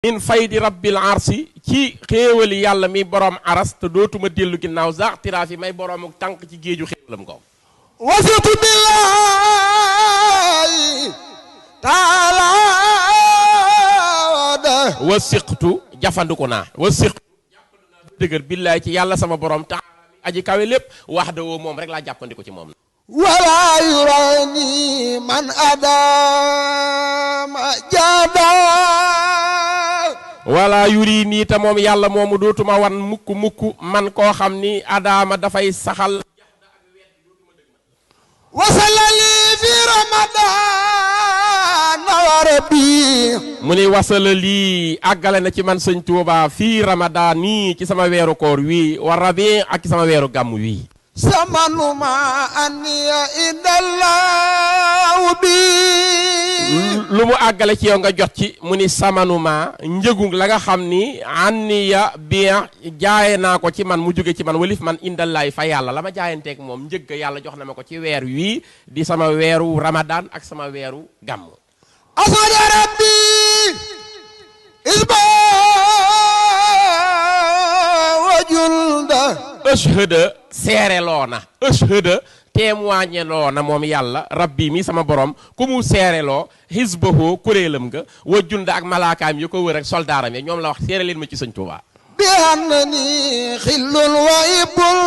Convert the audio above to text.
min faydi rabbil arsi ci xéewali yàlla mi borom aras te dootuma dellu ginnaaw sax tiraaf yi may boroomu tànk ci géeju xéewalam ko wasitu billahi taala wasiqtu jafandiku naa wasiqtu jàppandu naa dëgër billaay ci yàlla sama borom taala aji kawe lépp wax da woo moom rek laa jàppandiku ci moom wala yurani man adama jada wala yuri nii te moom yàlla moomu dootuma wan mukk man koo xam ni adama dafay saxal wasalali fi ramadan wa rabbi mu ni wasala lii àggale na ci man sëñ Tuuba fii ramadan nii ci sama weeru koor wii wa rabi ak ci sama weeru gàmm wii samanuma anniya indallahu bi lu mu àggale ci yow nga jot ci mu ni samanuma njëgu la nga xam ni anniya bien jaaye naa ko ci man mu jóge ci man walif man indallaay fa yàlla la ma jaayanteeg moom njëgg yàlla jox na ma ko ci weer wii di sama weeru ramadan ak sama weeru gàmm asada rabbi isba wa julda ashhada seere loona ashhada témoigné loona moom yàlla rabbi mi sama borom ku mu seere loo hisbahu kuréelam nga wa junda ak malaakaam yi ko wër ak soldaaram yi ñoom la wax seere leen ma ci sëñ Tuubaa bi annani xillun wa ibul